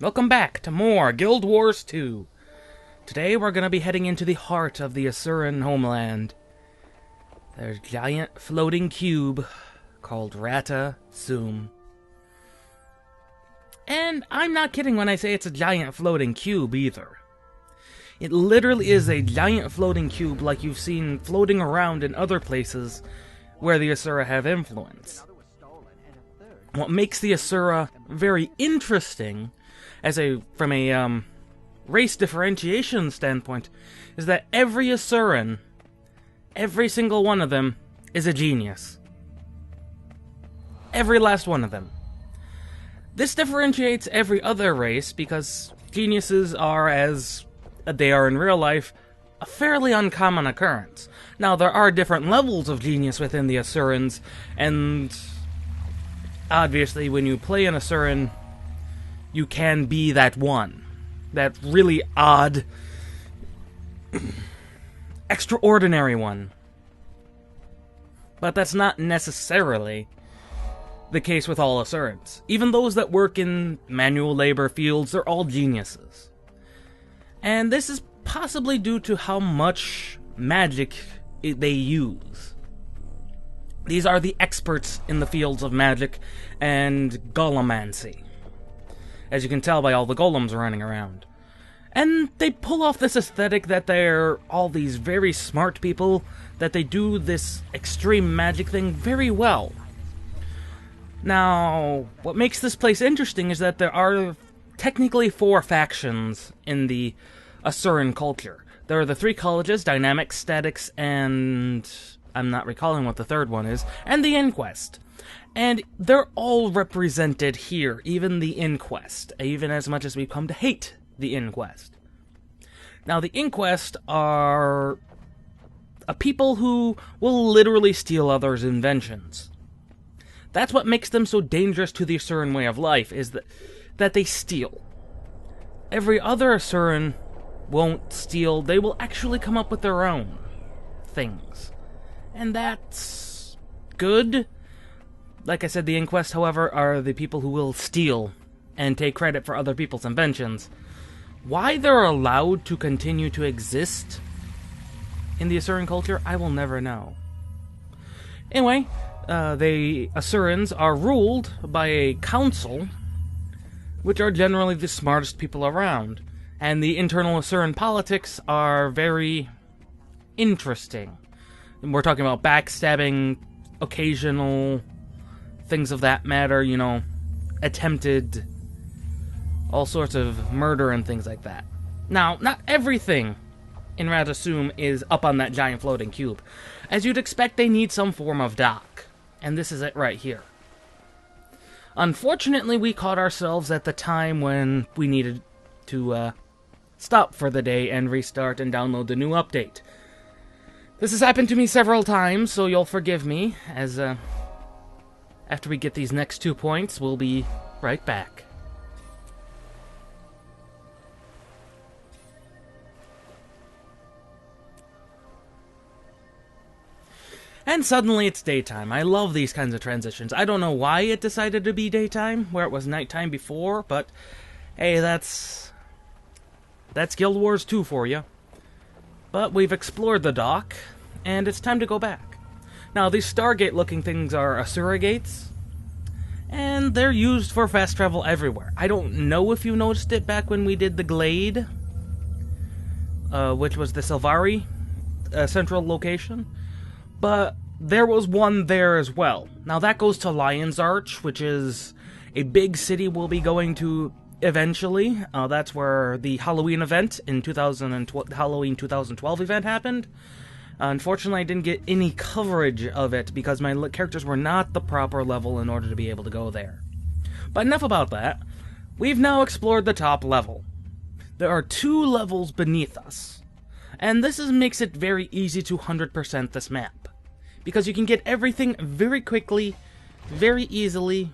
Welcome back to more Guild Wars 2. Today we're going to be heading into the heart of the Asuran homeland. There's a giant floating cube called Rata Zoom. And I'm not kidding when I say it's a giant floating cube either. It literally is a giant floating cube like you've seen floating around in other places where the Asura have influence. What makes the Asura very interesting from a race differentiation standpoint is that every Asuran, every single one of them, is a genius. Every last one of them. This differentiates every other race because geniuses are, as they are in real life, a fairly uncommon occurrence. Now, there are different levels of genius within the Asurans, and obviously when you play an Asuran, you can be that one. That really odd, extraordinary one. But that's not necessarily the case with all Asurans. Even those that work in manual labor fields, they're all geniuses. And this is possibly due to how much magic they use. These are the experts in the fields of magic and golemancy, as you can tell by all the golems running around. And they pull off this aesthetic that they're all these very smart people, that they do this extreme magic thing very well. Now, what makes this place interesting is that there are technically 4 factions in the Asuran culture. There are the 3 colleges, Dynamics, Statics, and I'm not recalling what the third one is, and the Inquest. And they're all represented here, even the Inquest, even as much as we've come to hate the Inquest. Now, the Inquest are a people who will literally steal others' inventions. That's what makes them so dangerous to the Asuran way of life, is that they steal. Every other Asuran won't steal, they will actually come up with their own things. And that's good. Like I said, the Inquest, however, are the people who will steal and take credit for other people's inventions. Why they're allowed to continue to exist in the Asuran culture, I will never know. Anyway, the Asurans are ruled by a council, which are generally the smartest people around. And the internal Asuran politics are very interesting. We're talking about backstabbing, occasional things of that matter, you know, attempted all sorts of murder and things like that. Now, not everything in Rata Zoom is up on that giant floating cube. As you'd expect, they need some form of dock. And this is it right here. Unfortunately, we caught ourselves at the time when we needed to stop for the day and restart and download the new update. This has happened to me several times, so you'll forgive me, as after we get these next 2 points, we'll be right back. And suddenly it's daytime. I love these kinds of transitions. I don't know why it decided to be daytime, where it was nighttime before, but hey, that's Guild Wars 2 for you. But we've explored the dock, and it's time to go back. Now, these Stargate-looking things are Asura gates, and they're used for fast travel everywhere. I don't know if you noticed it back when we did the Glade, which was the Silvari central location, but there was one there as well. Now, that goes to Lion's Arch, which is a big city we'll be going to eventually. That's where the Halloween event in Halloween 2012 event happened. Unfortunately, I didn't get any coverage of it because my characters were not the proper level in order to be able to go there. But enough about that. We've now explored the top level. There are 2 levels beneath us, and this makes it very easy to 100% this map, because you can get everything very quickly, very easily,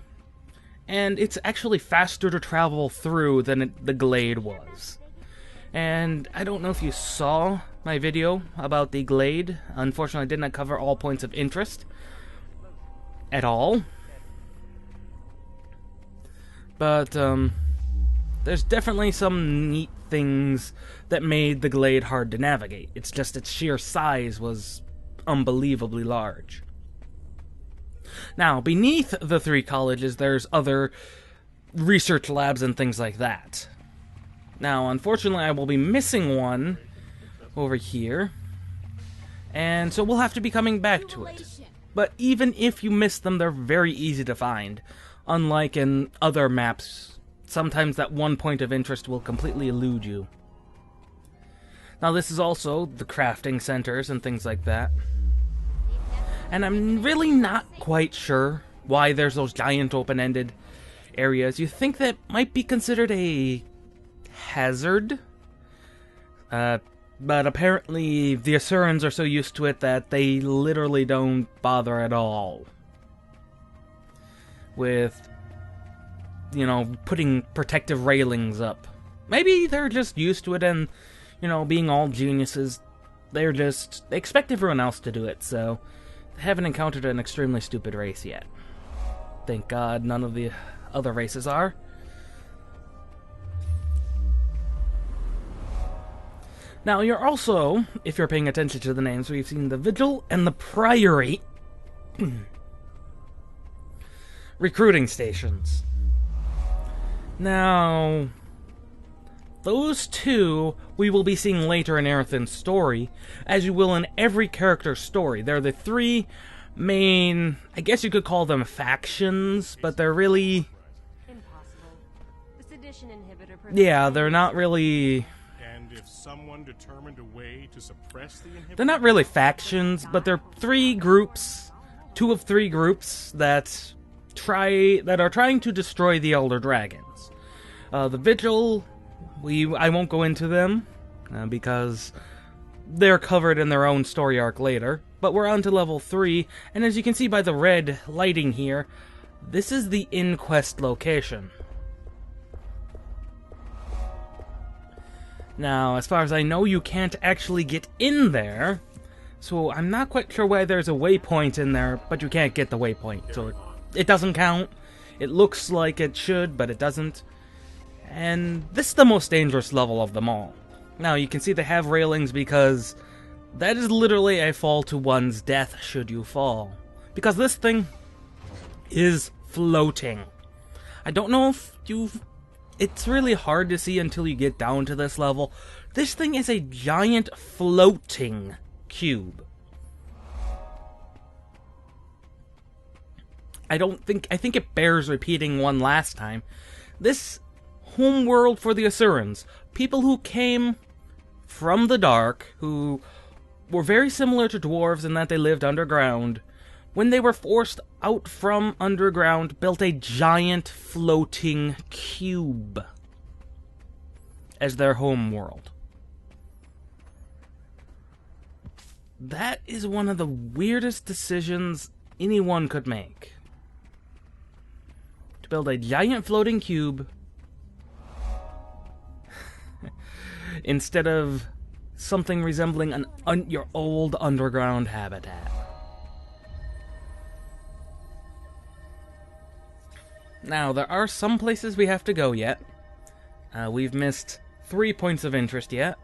and it's actually faster to travel through than the Glade was. And I don't know if you saw my video about the Glade. Unfortunately, I did not cover all points of interest at all. But There's definitely some neat things that made the glade hard to navigate. It's just its sheer size was unbelievably large. Now, beneath the 3 colleges, there's other research labs and things like that. Now, unfortunately, I will be missing one over here, and so we'll have to be coming back to it. But even if you miss them, they're very easy to find. Unlike in other maps, sometimes that one point of interest will completely elude you. Now, this is also the crafting centers and things like that. And I'm really not quite sure why there's those giant open-ended areas. You think that might be considered a hazard? But apparently the Asurans are so used to it that they literally don't bother at all with, you know, putting protective railings up. Maybe they're just used to it and, you know, being all geniuses, they expect everyone else to do it, so they haven't encountered an extremely stupid race yet. Thank God none of the other races are. Now, you're also, if you're paying attention to the names, we've seen the Vigil and the Priory recruiting stations. Now, those two we will be seeing later in Aerothin's story, as you will in every character's story. They're the 3 main, I guess you could call them factions, but they're really... Impossible. The sedition inhibitor... Yeah, they're not really... If someone determined a way to suppress the inhibitor... They're not really factions, but they're 3 groups, 2 of 3 groups that are trying to destroy the Elder Dragons. The Vigil, I won't go into them, because they're covered in their own story arc later, but we're on to level 3, and as you can see by the red lighting here, this is the Inquest location. Now, as far as I know, you can't actually get in there, so I'm not quite sure why there's a waypoint in there, but you can't get the waypoint, so it doesn't count. It looks like it should, but it doesn't. And this is the most dangerous level of them all. Now, you can see they have railings because that is literally a fall to one's death should you fall. Because this thing is floating. I don't know if it's really hard to see until you get down to this level. This thing is a giant floating cube. I think it bears repeating one last time. This homeworld for the Asurans, people who came from the dark, who were very similar to dwarves in that they lived underground, when they were forced out from underground, built a giant floating cube as their home world. That is one of the weirdest decisions anyone could make. To build a giant floating cube instead of something resembling your old underground habitat. Now, there are some places we have to go yet. We've missed 3 points of interest yet.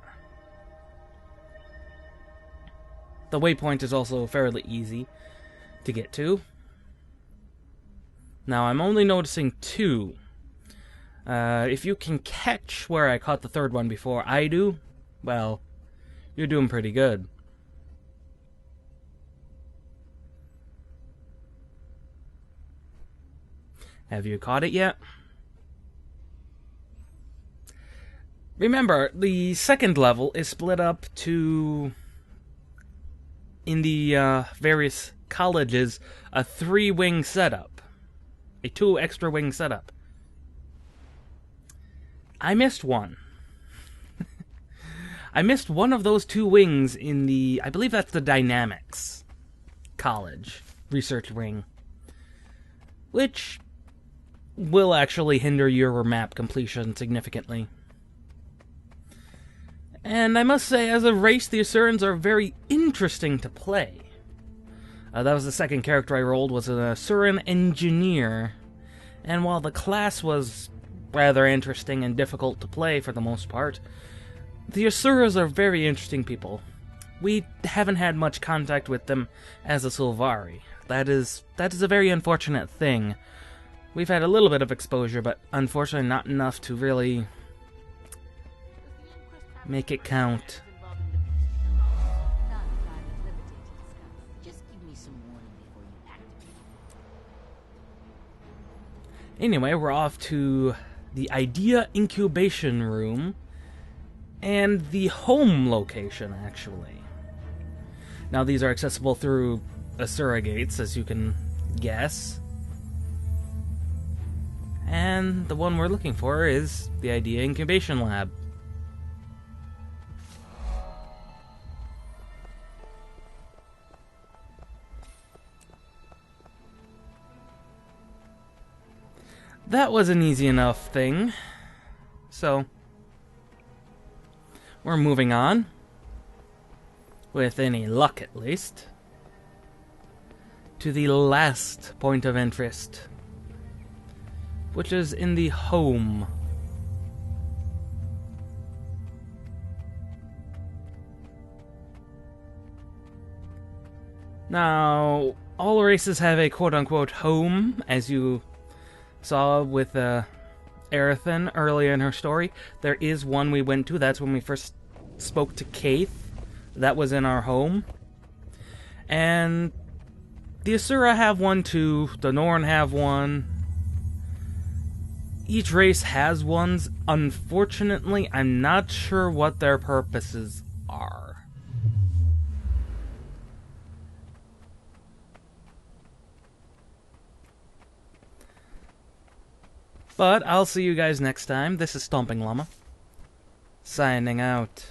The waypoint is also fairly easy to get to. Now, I'm only noticing 2. If you can catch where I caught the 3rd one before I do, well, you're doing pretty good. Have you caught it yet? Remember, the 2nd level is split up to, in the various colleges, a 3-wing setup. A 2 extra wing setup. I missed one. I missed one of those 2 wings in the, I believe that's the Dynamics College research wing, which will actually hinder your map completion significantly. And I must say, as a race, the Asurans are very interesting to play. That was the 2nd character I rolled, was an Asuran engineer. And while the class was, rather interesting and difficult to play for the most part. The Asuras are very interesting people. We haven't had much contact with them as a Sylvari. That is a very unfortunate thing. We've had a little bit of exposure, but unfortunately not enough to really make it count. Anyway, we're off to the Idea Incubation Room and the home location, actually. Now, these are accessible through Asura gates, as you can guess. And the one we're looking for is the Idea Incubation Lab. That was an easy enough thing. So, we're moving on. With any luck, at least. To the last point of interest. Which is in the home. Now, all races have a quote-unquote home, as you saw with Aerothin earlier in her story. There is one we went to. That's when we first spoke to Kaith. That was in our home. And the Asura have one too. The Norn have one. Each race has ones. Unfortunately, I'm not sure what their purposes are. But I'll see you guys next time. This is Stomping Llama, signing out.